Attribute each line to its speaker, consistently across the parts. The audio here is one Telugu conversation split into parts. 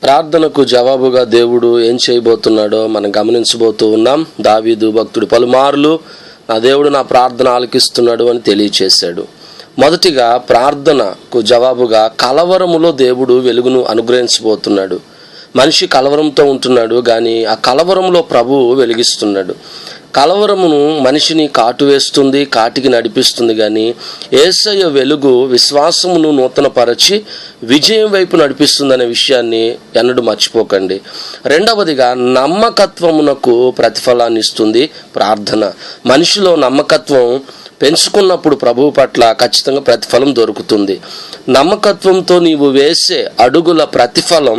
Speaker 1: ప్రార్థనకు జవాబుగా దేవుడు ఏం చేయబోతున్నాడో మనం గమనించబోతూ ఉన్నాం. దావీదు భక్తుడు పలుమార్లు నా దేవుడు నా ప్రార్థన ఆలకిస్తున్నాడు అని తెలియచేశాడు. మొదటిగా ప్రార్థనకు జవాబుగా కలవరములో దేవుడు వెలుగును అనుగ్రహించబోతున్నాడు. మనిషి కలవరంతో ఉంటున్నాడు, కానీ ఆ కలవరంలో ప్రభువు వెలిగిస్తున్నాడు. కలవరమును మనిషిని కాటువేస్తుంది, కాటికి నడిపిస్తుంది, కానీ యేసయ్య వెలుగు విశ్వాసమును నూతనపరచి విజయం వైపు నడిపిస్తుందనే విషయాన్ని ఎన్నడూ మర్చిపోకండి. రెండవదిగా నమ్మకత్వమునకు ప్రతిఫలాన్ని ఇస్తుంది ప్రార్థన. మనిషిలో నమ్మకత్వం పెంచుకున్నప్పుడు ప్రభువు పట్ల ఖచ్చితంగా ప్రతిఫలం దొరుకుతుంది. నమ్మకత్వంతో నీవు వేసే అడుగుల ప్రతిఫలం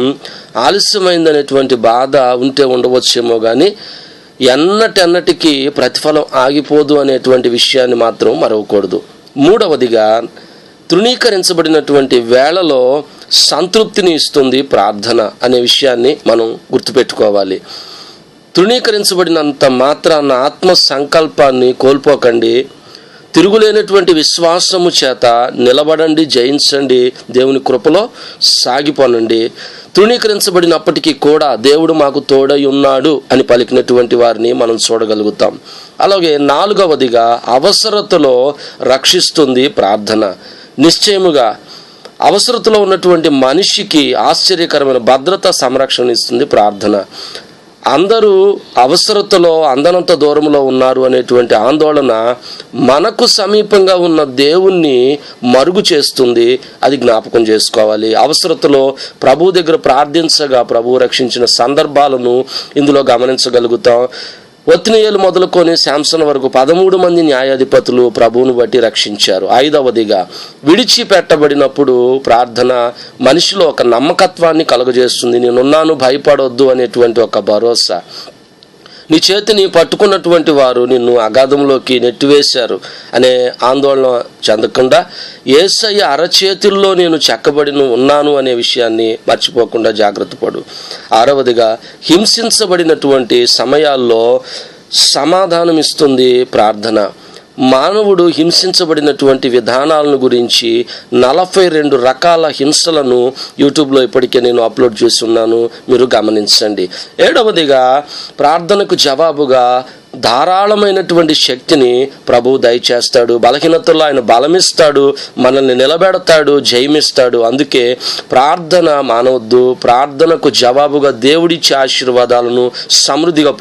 Speaker 1: ఆలస్యమైందనేటువంటి బాధ ఉంటే ఉండవచ్చేమో, కానీ ఎన్నటికి ప్రతిఫలం ఆగిపోదు అనేటువంటి విషయాన్ని మాత్రం మరవకూడదు. మూడవదిగా తృణీకరించబడినటువంటి వేళలో సంతృప్తిని ఇస్తుంది ప్రార్థన అనే విషయాన్ని మనం గుర్తుపెట్టుకోవాలి. తృణీకరించబడినంత మాత్రాన ఆత్మ సంకల్పాన్ని కోల్పోకండి. తిరుగులేనటువంటి విశ్వాసము చేత నిలబడండి, జయించండి, దేవుని కృపలో సాగిపోనండి. తృణీకరించబడినప్పటికీ కూడా దేవుడు మాకు తోడై ఉన్నాడు అని పలికినటువంటి వారిని మనం చూడగలుగుతాం. అలాగే నాలుగవదిగా అవసరతలో రక్షిస్తుంది ప్రార్థన. నిశ్చయముగా అవసరతలో ఉన్నటువంటి మనిషికి ఆశ్చర్యకరమైన భద్రత, సంరక్షణ ఇస్తుంది ప్రార్థన. అందరూ అవసరతలో అందనంత దూరంలో ఉన్నారు అనేటువంటి ఆందోళన మనకు సమీపంగా ఉన్న దేవుణ్ణి మరుగు చేస్తుంది. అది జ్ఞాపకం చేసుకోవాలి. అవసరతలో ప్రభు దగ్గర ప్రార్థించగా ప్రభువు రక్షించిన సందర్భాలను ఇందులో గమనించగలుగుతాం. ఒత్నియేలు మొదలుకొని శాంసన్ వరకు 13 మంది న్యాయాధిపతులు ప్రభువును బట్టి రక్షించారు. ఐదవదిగా విడిచిపెట్టబడినప్పుడు ప్రార్థన మనిషిలో ఒక నమ్మకత్వాన్ని కలుగజేస్తుంది. నేనున్నాను, భయపడొద్దు అనేటువంటి ఒక భరోసా. నీ చేతిని పట్టుకున్నటువంటి వారు నిన్ను అగాధంలోకి నెట్టివేశారు అనే ఆందోళన చెందకుండా యేసయ్య అరచేతుల్లో నేను చెక్కబడి ఉన్నాను అనే విషయాన్ని మర్చిపోకుండా జాగ్రత్త పడు. ఆరవదిగా హింసించబడినటువంటి సమయాల్లో సమాధానం ఇస్తుంది ప్రార్థన. మానవుడు హింసించబడినటువంటి విధానాలను గురించి 42 రకాల హింసలను యూట్యూబ్లో ఇప్పటికే నేను అప్లోడ్ చేసి ఉన్నాను, మీరు గమనించండి. ఏడవదిగా ప్రార్థనకు జవాబుగా ధారాళమైనటువంటి శక్తిని ప్రభువు దయచేస్తాడు. బలహీనతల్లో ఆయన బలమిస్తాడు, మనల్ని నిలబెడతాడు, జయమిస్తాడు. అందుకే ప్రార్థన మానవద్దు. ప్రార్థనకు జవాబుగా దేవుడిచ్చే ఆశీర్వాదాలను సమృద్ధిగా